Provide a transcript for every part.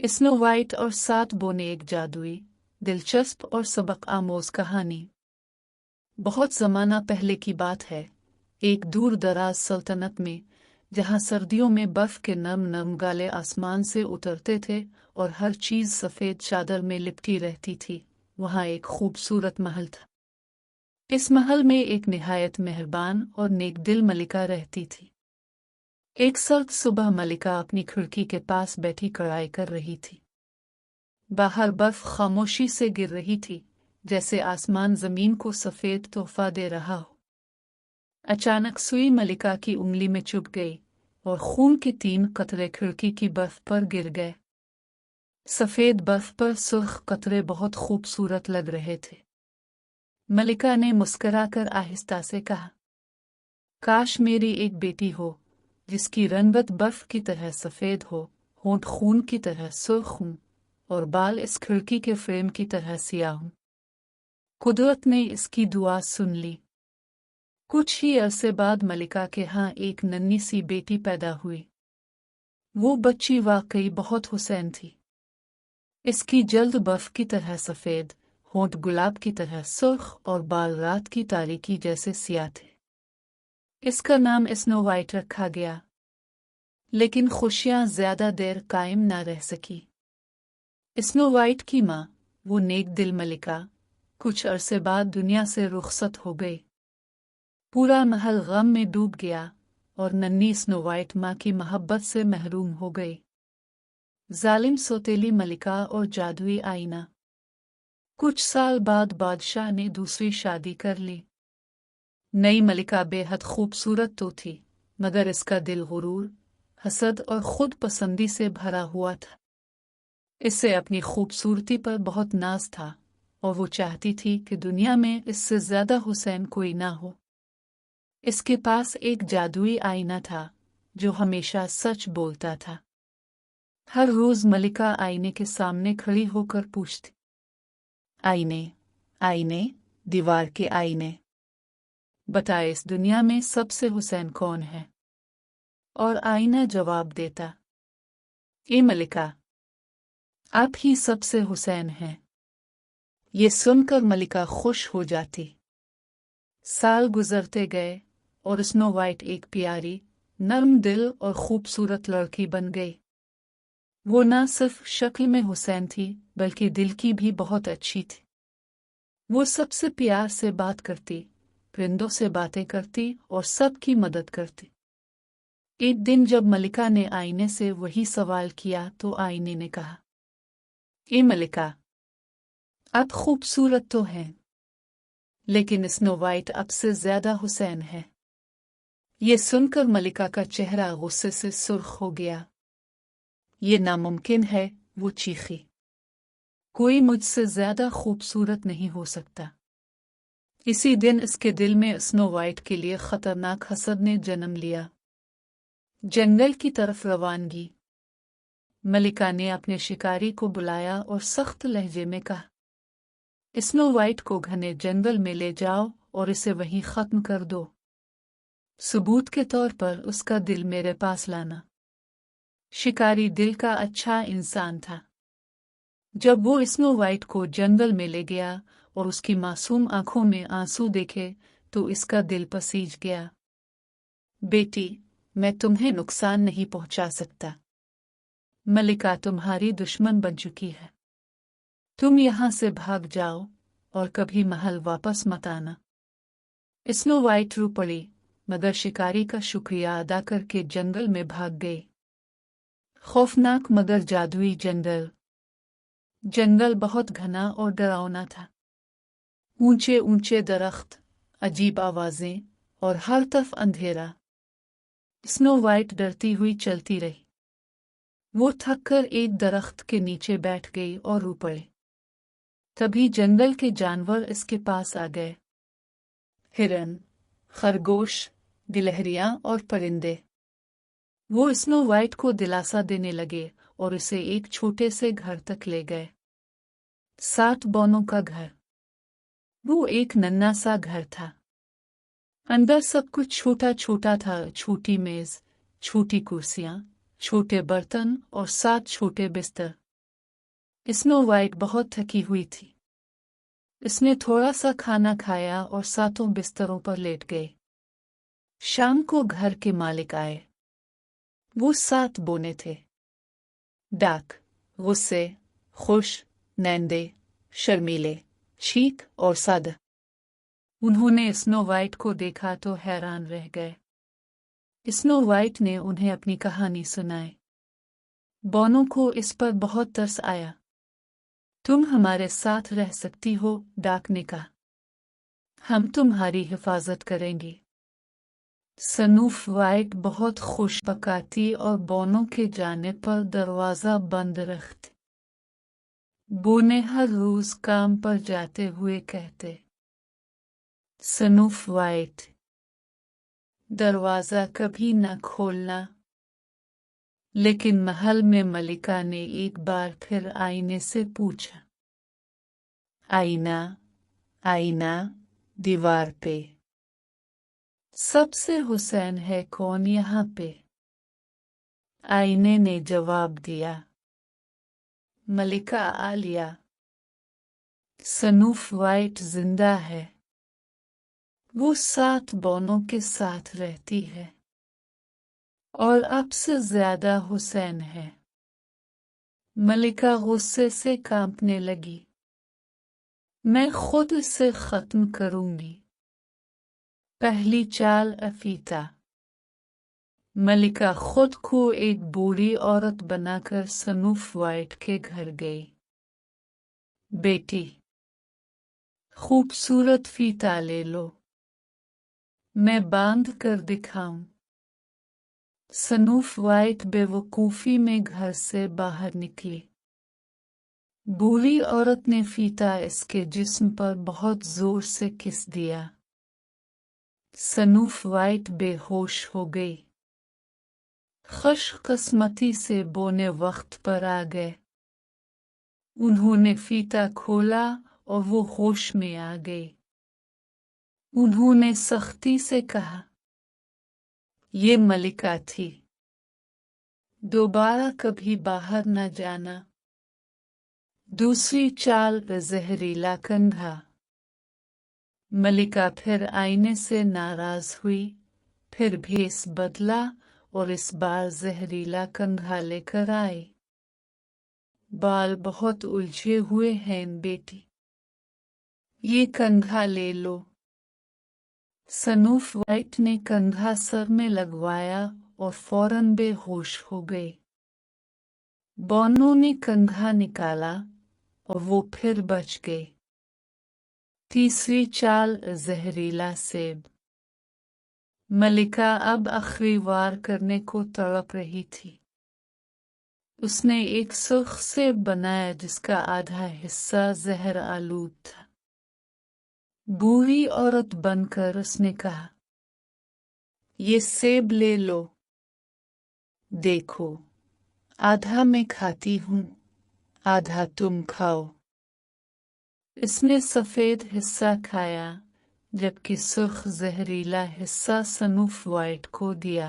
Snow white और 7 बौने एक जादुई, दिलचस्प और सबक आमोज कहानी। बहुत ज़माना पहले की बात है, एक दूर दराज सल्तनत में, जहाँ सर्दियों में बर्फ के नम नम गाले आसमान से उतरते थे और हर चीज़ सफ़ेद चादर में लिपटी रहती थी, वहाँ एक खूबसूरत महल था। इस महल में एक निहायत मेहरबान और नेक दिल मलिका रहती थी। एक सर्द सुबह मलिका अपनी खिड़की के पास बैठी कढ़ाई कर रही थी। बाहर बर्फ खामोशी से गिर रही थी, जैसे आसमान जमीन को सफेद तोहफा दे रहा हो। अचानक सुई मलिका की उंगली में चुभ गई और खून के 3 कतरे खिड़की की बर्फ पर गिर गए। सफेद बर्फ पर सुर्ख कतरे बहुत खूबसूरत लग रहे थे। मलिका ने मुस्कुराकर आहिस्ता से कहा, काश मेरी एक बेटी हो जिसकी रंगत बर्फ की तरह सफेद हो, होंठ खून की तरह सुर्ख हों और बाल इस खिड़की के फ्रेम की तरह सियाह हों। कुदरत ने इसकी दुआ सुन ली। कुछ ही अरसे बाद मलिका के यहाँ एक नन्ही सी बेटी पैदा हुई। वो बच्ची वाकई बहुत हुसैन थी। इसकी जल्द बर्फ की तरह सफेद, होंठ गुलाब की तरह सुर्ख और बाल रात की तारीकी जैसे सियाह थे। इसका नाम स्नो वाइट रखा गया। लेकिन खुशियां ज्यादा देर कायम न रह सकी। स्नो वाइट की माँ, वो नेक दिल मलिका, कुछ अरसे बाद दुनिया से रुखसत हो गई। पूरा महल गम में डूब गया और नन्ही स्नो वाइट माँ की मोहब्बत से महरूम हो गई। जालिम सौतेली मलिका और जादुई आईना। कुछ साल बाद बादशाह ने दूसरी शादी कर ली। नई मलिका बेहद खूबसूरत तो थी, मगर इसका दिल गुरूर, हसद और खुद पसंदी से भरा हुआ था। इससे अपनी खूबसूरती पर बहुत नाज था और वो चाहती थी कि दुनिया में इससे ज्यादा हुसैन कोई ना हो। इसके पास एक जादुई आईना था जो हमेशा सच बोलता था। हर रोज मलिका आईने के सामने खड़ी होकर पूछती, आईने, आईने, दीवार के आईने, बताए इस दुनिया में सबसे हुसैन कौन है? और आईना जवाब देता, ए मलिका, आप ही सबसे हुसैन हैं। ये सुनकर मलिका खुश हो जाती। साल गुजरते गए और स्नो वाइट एक प्यारी, नर्म दिल और खूबसूरत लड़की बन गई। वो न सिर्फ शक्ल में हुसैन थी, बल्कि दिल की भी बहुत अच्छी थी। वो सबसे प्यार से बात करती, परिंदों से बातें करती और सबकी मदद करती। एक दिन जब मलिका ने आईने से वही सवाल किया तो आईने ने कहा, ए मलिका, आप खूबसूरत तो हैं, लेकिन स्नो वाइट अब से ज्यादा हुसैन है। ये सुनकर मलिका का चेहरा गुस्से से सुर्ख हो गया। ये नामुमकिन है, वो चीखी। कोई मुझसे ज्यादा खूबसूरत नहीं हो सकता। इसी दिन इसके दिल में स्नो वाइट के लिए खतरनाक हसद ने जन्म लिया। जंगल की तरफ रवानगी। मलिका ने अपने शिकारी को बुलाया और सख्त लहजे में कहा, स्नो वाइट को घने जंगल में ले जाओ और इसे वहीं खत्म कर दो। सबूत के तौर पर उसका दिल मेरे पास लाना। शिकारी दिल का अच्छा इंसान था। जब वो स्नो वाइट को जंगल में ले गया और उसकी मासूम आंखों में आंसू देखे तो इसका दिल पसीज गया। बेटी, मैं तुम्हें नुकसान नहीं पहुंचा सकता। मलिका तुम्हारी दुश्मन बन चुकी है। तुम यहां से भाग जाओ और कभी महल वापस मत आना। स्नो वाइट रो पड़ी, मगर शिकारी का शुक्रिया अदा करके जंगल में भाग गई। खौफनाक मगर जादुई जंगल। जंगल बहुत घना और डरावना था। ऊंचे ऊंचे दरख्त, अजीब आवाजें और हर तरफ अंधेरा। स्नो वाइट डरती हुई चलती रही। वो थककर एक दरख्त के नीचे बैठ गई और रो पड़ी। तभी जंगल के जानवर इसके पास आ गए। हिरन, खरगोश, गिलहरियां और परिंदे। वो स्नो वाइट को दिलासा देने लगे और उसे एक छोटे से घर तक ले गए। 7 बौनों का घर। वो एक नन्हा सा घर था। अंदर सब कुछ छोटा छोटा था। छोटी मेज, छोटी कुर्सियां, छोटे बर्तन और 7 छोटे बिस्तर। स्नो वाइट बहुत थकी हुई थी। इसने थोड़ा सा खाना खाया और सातों बिस्तरों पर लेट गए। शाम को घर के मालिक आए। वो 7 बोने थे। डाक, गुस्से, खुश, नैंदे, शर्मीले, शीख और सादा। उन्होंने स्नो वाइट को देखा तो हैरान रह गए। स्नो वाइट ने उन्हें अपनी कहानी सुनाई। बोनों को इस पर बहुत तरस आया। तुम हमारे साथ रह सकती हो, डाक ने कहा। हम तुम्हारी हिफाजत करेंगे। स्नूफ वाइट बहुत खुश पकाती और बोनों के जाने पर दरवाज़ा बंद रखती। बोने हर रोज काम पर जाते हुए कहते, स्नूफ वाइट, दरवाज़ा कभी न खोलना। लेकिन महल में मलिका ने एक बार फिर आईने से पूछा, आईना, आईना, दीवार पे सबसे हुसैन है कौन यहाँ पे? आईने ने जवाब दिया, मलिका आलिया। स्नूफ वाइट जिंदा है। वो 7 बोनों के साथ रहती है और अब से ज्यादा हुसैन है। मलिका गुस्से से कांपने लगी। मैं खुद इसे खत्म करूंगी। पहली चाल अफीता। मलिका खुद को एक बूढ़ी औरत बनाकर स्नूफ वाइट के घर गई। बेटी, खूबसूरत फीता ले लो, मैं बांध कर दिखाऊं। स्नूफ वाइट बेवकूफी में घर से बाहर निकली। बूढ़ी औरत ने फीता इसके जिस्म पर बहुत जोर से किस दिया। स्नूफ वाइट बेहोश हो गई। खुशकिस्मती से बोने वक्त पर आ गए। उन्होंने फीता खोला और वो होश में आ गई। उन्होंने सख्ती से कहा, ये मलिका थी, दोबारा कभी बाहर न जाना। दूसरी चाल जहरीला कंघा। मलिका फिर आईने से नाराज हुई, फिर भेस बदला और इस बार जहरीला कंघा लेकर आई। बाल बहुत उलझे हुए हैं बेटी, ये कंघा ले लो। स्नूफ वाइट ने कंघा सर में लगवाया और फौरन बेहोश हो गई। बोनों ने कंघा निकाला और वो फिर बच गई। तीसरी चाल जहरीला सेब। मलिका अब आखिरी वार करने को तड़प रही थी। उसने एक सुर्ख सेब बनाया जिसका आधा हिस्सा जहर आलूद था। बूढ़ी औरत बनकर उसने कहा, ये सेब ले लो। देखो, आधा मैं खाती हूं, आधा तुम खाओ। इसने सफेद हिस्सा खाया जबकि सुर्ख जहरीला हिस्सा स्नूफ वाइट को दिया।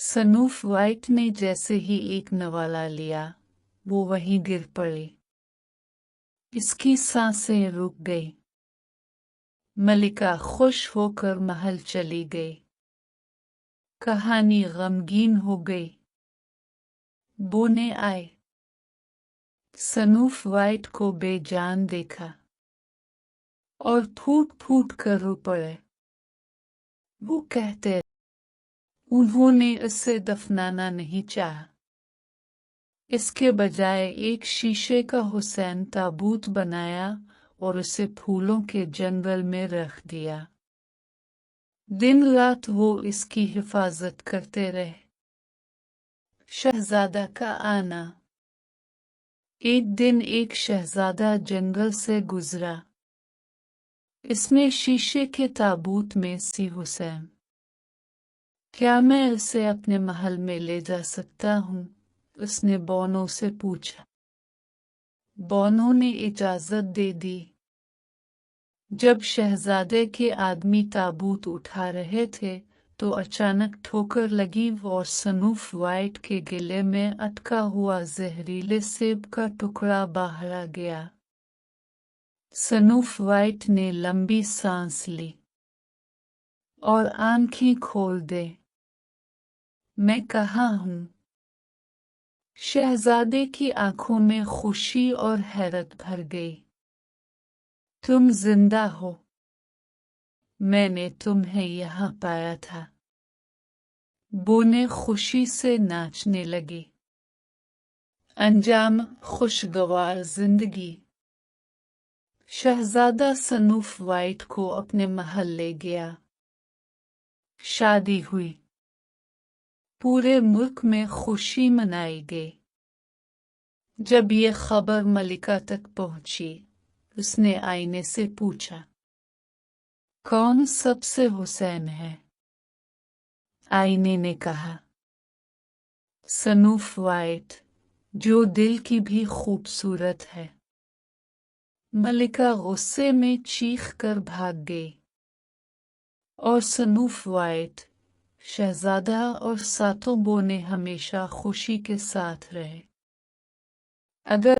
स्नूफ वाइट ने जैसे ही एक नवाला लिया, वो वहीं गिर पड़ी। इसकी सांसें रुक गई। मलिका खुश होकर महल चली गई। कहानी गमगीन हो गई। बोने आए। स्नूफ वाइट को बेजान देखा और फूट फूट कर रो पड़े। वो कहते, उन्होंने इसे दफनाना नहीं चाहा। इसके बजाय एक शीशे का हुसैन ताबूत बनाया और उसे फूलों के जंगल में रख दिया। दिन रात वो इसकी हिफाजत करते रहे। शहजादा का आना। एक दिन एक शहजादा जंगल से गुजरा। इसने शीशे के ताबूत में सी हुसैन। क्या मैं इसे अपने महल में ले जा सकता हूँ? उसने बोनों से पूछा। बोनों ने इजाजत दे दी। जब शहजादे के आदमी ताबूत उठा रहे थे तो अचानक ठोकर लगी और सनूफ वाइट के गले में अटका हुआ जहरीले सेब का टुकड़ा बाहर आ गया। सनूफ वाइट ने लंबी सांस ली और आंखें खोल दे। मैं कहाँ हूँ? शहजादे की आंखों में खुशी और हैरत भर गई। तुम जिंदा हो। मैंने तुम्हें यहाँ पाया था। बोने खुशी से नाचने लगी। अंजाम खुशगवार जिंदगी। शहजादा सनूफ वाइट को अपने महल ले गया। शादी हुई। पूरे मुल्क में खुशी मनाई गई। जब ये खबर मलिका तक पहुंची, उसने आईने से पूछा, कौन सबसे हुसैन है? आईने ने कहा, सनूफ वाइट, जो दिल की भी खूबसूरत है। मलिका गुस्से में चीख कर भाग गई और सनूफ वाइट, शहजादा और सातों बोने हमेशा खुशी के साथ रहे। अगर